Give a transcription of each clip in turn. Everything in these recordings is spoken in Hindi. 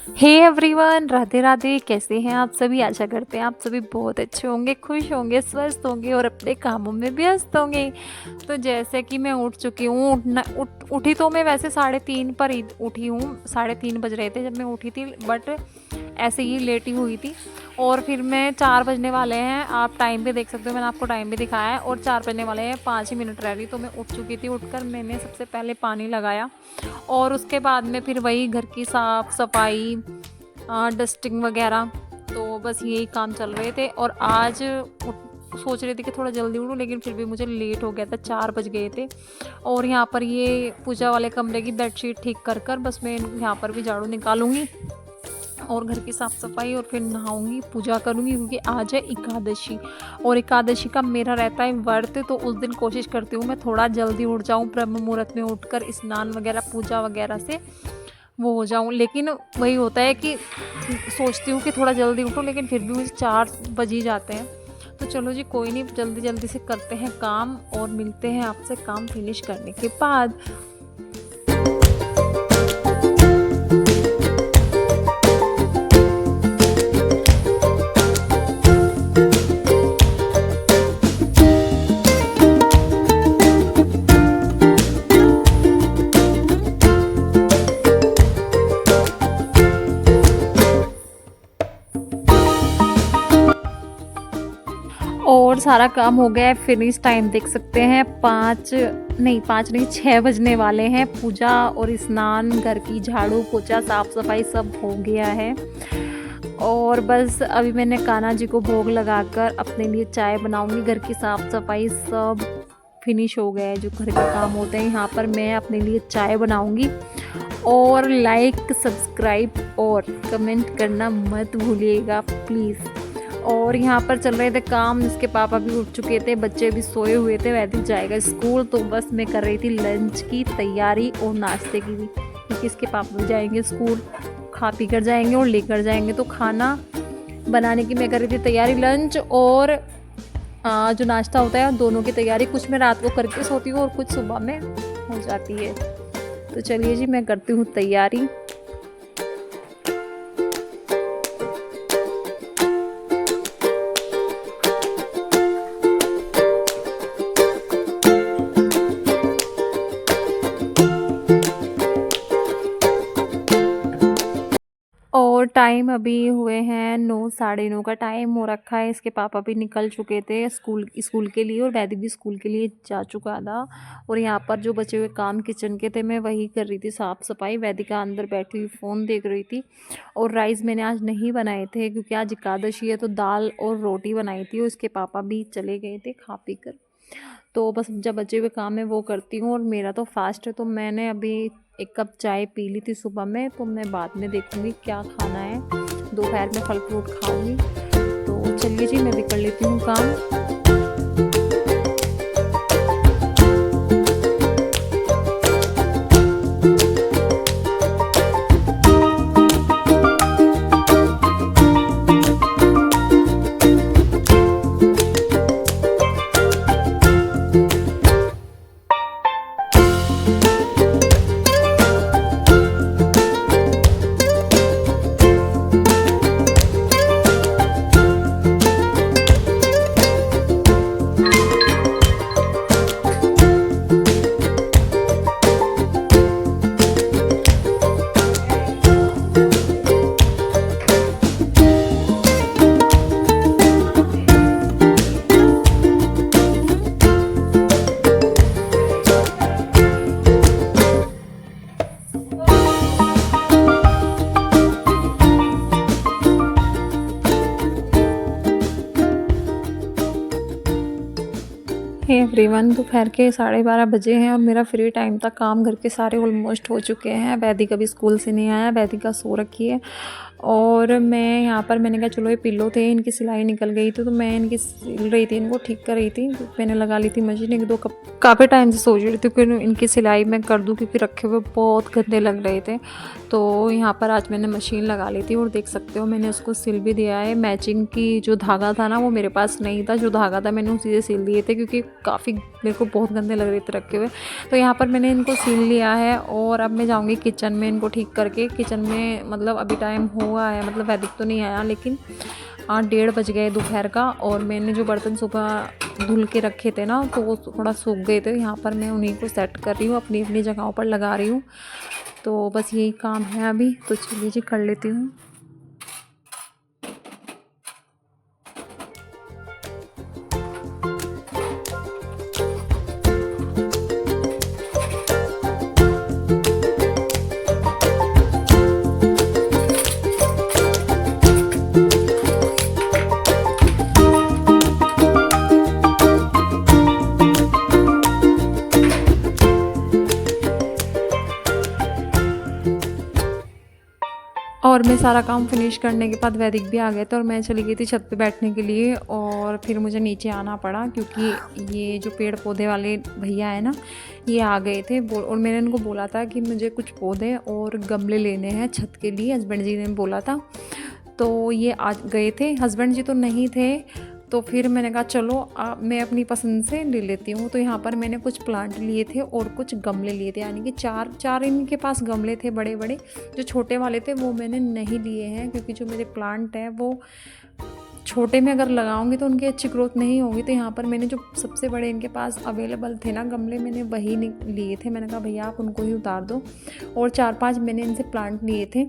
Hey everyone, Radhe Radhe. कैसे हैं आप सभी? आशा करते हैं आप सभी बहुत अच्छे होंगे, खुश होंगे, स्वस्थ होंगे और अपने कामों में व्यस्त होंगे। तो जैसे कि मैं उठ चुकी हूँ, उठी तो मैं वैसे 3:30 पर ही उठी हूँ। 3:30 बज रहे थे जब मैं उठी थी, बट ऐसे ही लेटी हुई थी। और फिर मैं 4 बजने वाले हैं, आप टाइम पे देख सकते हो, मैंने आपको टाइम भी दिखाया है। और 4 बजने वाले हैं, 5 ही मिनट रह रही, तो मैं उठ चुकी थी। उठकर मैंने सबसे पहले पानी लगाया और उसके बाद में फिर वही घर की साफ़ सफाई, डस्टिंग वगैरह। तो बस यही काम चल रहे थे। और आज सोच रही थी कि थोड़ा जल्दी उठूँ, लेकिन फिर भी मुझे लेट हो गया था, 4 बज गए थे। और यहाँ पर ये पूजा वाले कमरे की बेडशीट ठीक कर कर बस मैं यहाँ पर भी झाड़ू निकालूंगी और घर की साफ़ सफाई, और फिर नहाऊंगी, पूजा करूंगी, क्योंकि आज है एकादशी। और एकादशी का मेरा रहता है व्रत, तो उस दिन कोशिश करती हूँ मैं थोड़ा जल्दी उठ जाऊँ, ब्रह्म मुहूर्त में उठकर स्नान वगैरह पूजा वगैरह से वो हो जाऊँ। लेकिन वही होता है कि सोचती हूँ कि थोड़ा जल्दी उठूँ, लेकिन फिर भी मुझे 4 बज ही जाते हैं। तो चलो जी, कोई नहीं, जल्दी जल्दी से करते हैं काम और मिलते हैं आपसे काम फिनिश करने के बाद। और सारा काम हो गया है फिनिश। टाइम देख सकते हैं, 5 नहीं 6 बजने वाले हैं। पूजा और स्नान, घर की झाड़ू पोछा साफ़ सफाई सब हो गया है। और बस अभी मैंने कान्हा जी को भोग लगाकर अपने लिए चाय बनाऊंगी। घर की साफ़ सफाई सब फिनिश हो गया है, जो घर के काम होते हैं। यहाँ पर मैं अपने लिए चाय बनाऊंगी। और लाइक, सब्सक्राइब और कमेंट करना मत भूलिएगा प्लीज़। और यहाँ पर चल रहे थे काम, इसके पापा भी उठ चुके थे, बच्चे भी सोए हुए थे, वैदिक जाएगा स्कूल। तो बस मैं कर रही थी लंच की तैयारी और नाश्ते की भी, क्योंकि इसके पापा भी जाएंगे स्कूल, खा पी कर जाएंगे और लेकर जाएंगे। तो खाना बनाने की मैं कर रही थी तैयारी, लंच और जो नाश्ता होता है, दोनों की तैयारी। कुछ मैं रात को करके सोती हूँ और कुछ सुबह में हो जाती है। तो चलिए जी, मैं करती हूँ तैयारी। और टाइम अभी हुए हैं 9, साढ़े 9 का टाइम हो रखा है। इसके पापा भी निकल चुके थे स्कूल के लिए, और वैदिक भी स्कूल के लिए जा चुका था। और यहाँ पर जो बचे हुए काम किचन के थे, मैं वही कर रही थी साफ़ सफाई। वैदिका अंदर बैठी हुई फ़ोन देख रही थी। और राइस मैंने आज नहीं बनाए थे, क्योंकि आज एकादशी है, तो दाल और रोटी बनाई थी। और इसके पापा भी चले गए थे खा पी कर। तो बस जब बचे हुए काम है वो करती हूँ। और मेरा तो फास्ट है, तो मैंने अभी 1 कप चाय पी ली थी सुबह में। तो मैं बाद में देखूँगी क्या खाना है, दोपहर में फल फ्रूट खाऊंगी। तो चलिए जी, मैं भी कर लेती हूँ काम। हे एवरीवन, दोपहर के 12:30 बजे हैं और मेरा फ्री टाइम था। काम घर के सारे ऑलमोस्ट हो चुके हैं। वैदिका अभी स्कूल से नहीं आया, वैदिका सो रखी है। और मैं यहाँ पर, मैंने कहा चलो ये पिल्लो थे, इनकी सिलाई निकल गई थी, तो मैं इनकी सिल रही थी, इनको ठीक कर रही थी। मैंने लगा ली थी मशीन, 1-2 कप। काफ़ी टाइम से सोच रही थी कि इनकी सिलाई मैं कर दूँ, क्योंकि रखे हुए बहुत गंदे लग रहे थे। तो यहाँ पर आज मैंने मशीन लगा ली थी, और देख सकते हो मैंने उसको सिल भी दिया है। मैचिंग की जो धागा था ना, वो मेरे पास नहीं था। जो धागा था मैंने उसी से सिल दिए थे, क्योंकि काफ़ी काफ़ी मेरे को बहुत गंदे लग रहे थे रखे हुए। तो यहाँ पर मैंने इनको सील लिया है और अब मैं जाऊँगी किचन में इनको ठीक करके। किचन में मतलब अभी टाइम हुआ है, मतलब वैदिक तो नहीं आया, लेकिन 1:30 बज गए दोपहर का। और मैंने जो बर्तन सुबह धुल के रखे थे ना, तो वो थोड़ा सूख गए थे। यहाँ पर मैं उन्हीं को सेट कर रही हूँ, अपनी अपनी जगहों पर लगा रही हूँ। तो बस यही काम है अभी, तो चलिए जी कर लेती हूँ। और मैं सारा काम फिनिश करने के बाद वैदिक भी आ गए थे और मैं चली गई थी छत पे बैठने के लिए। और फिर मुझे नीचे आना पड़ा क्योंकि ये जो पेड़ पौधे वाले भैया है ना, ये आ गए थे। और मैंने इनको बोला था कि मुझे कुछ पौधे और गमले लेने हैं छत के लिए, हस्बैंड जी ने बोला था। तो ये आ गए थे, हस्बैंड जी तो नहीं थे। तो फिर मैंने कहा चलो मैं अपनी पसंद से ले लेती हूँ। तो यहाँ पर मैंने कुछ प्लांट लिए थे और कुछ गमले लिए थे, यानी कि चार इनके पास गमले थे बड़े बड़े। जो छोटे वाले थे वो मैंने नहीं लिए हैं, क्योंकि जो मेरे प्लांट हैं वो छोटे में अगर लगाऊंगी तो उनकी अच्छी ग्रोथ नहीं होगी। तो यहाँ पर मैंने जो सबसे बड़े इनके पास अवेलेबल थे ना गमले, मैंने वही लिए थे। मैंने कहा भैया आप उनको ही उतार दो। और 4-5 मैंने इनसे प्लांट लिए थे।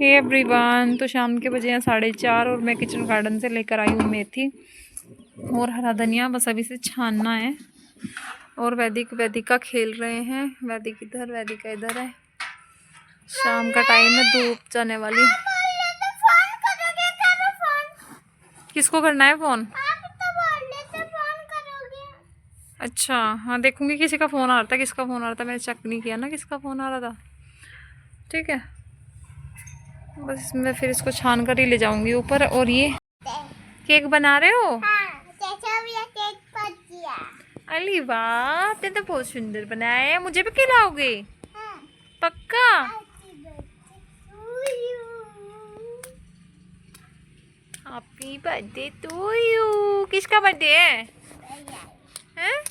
एवरीवन, तो शाम के बजे हैं 4:30 और मैं किचन गार्डन से लेकर आई हूँ मेथी और हरा धनिया। बस अभी से छानना है। और वैदिका खेल रहे हैं, वैदिक इधर, वैदिका इधर है। शाम का टाइम है, धूप जाने वाली। किसको करना है फ़ोन? अच्छा हाँ, देखूंगी किसी का फ़ोन आ रहा था। किसका फ़ोन आ रहा था मैंने चेक नहीं किया ना, किसका फ़ोन आ रहा था। ठीक है, बस मैं फिर इसको छान कर ही ले जाऊंगी ऊपर। और ये केक बना रहे हो? अली वाह, ते तो बहुत सुंदर बनाया है। मुझे भी खिलाओगे? पक्का? Happy birthday to you. किसका बर्थडे है? हैं?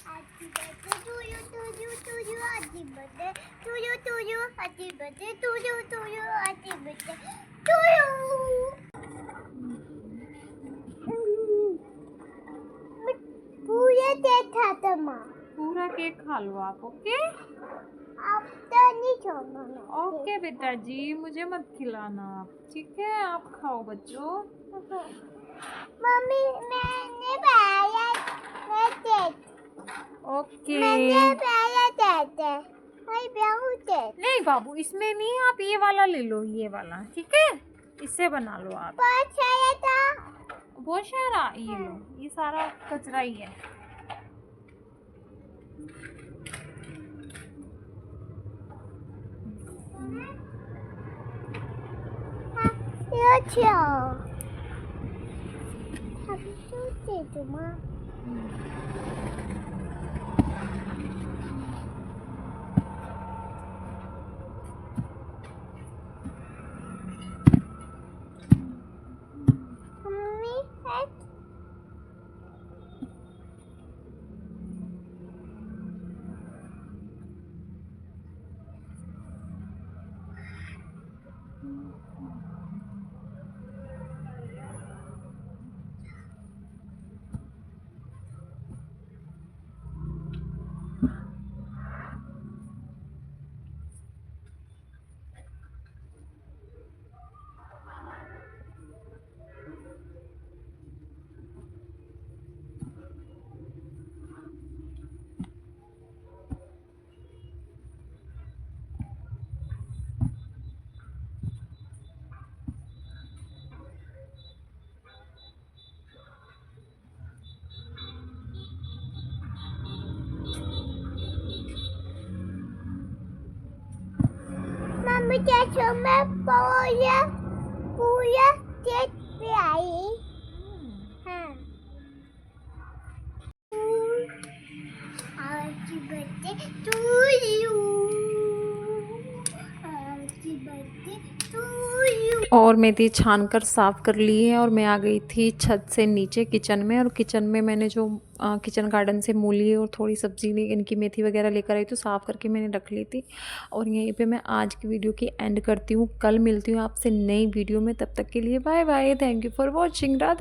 पूरा केक खा लो आप। ओके, आप तो नहीं छोड़ना। ओके बेटा जी, मुझे मत खिलाना आप, ठीक है? आप खाओ बच्चों। मम्मी मैंने पाया ओके नहीं बाबू, इसमें नहीं, आप ये वाला ले लो, ये वाला ठीक है, इससे बना लो आप। बहुत सारा ये लो, ये सारा कचरा ही है। मुझे समय पूरा पूरा चेक पे आई हाँ happy birthday to you happy birthday to you. और मेथी छान कर साफ़ कर ली है और मैं आ गई थी छत से नीचे किचन में। और किचन में मैंने जो किचन गार्डन से मूली और थोड़ी सब्ज़ी इनकी मेथी वगैरह लेकर आई तो साफ़ करके मैंने रख ली थी। और यहीं पे मैं आज की वीडियो की एंड करती हूँ। कल मिलती हूँ आपसे नई वीडियो में, तब तक के लिए bye bye. Thank you for watching. Radhe.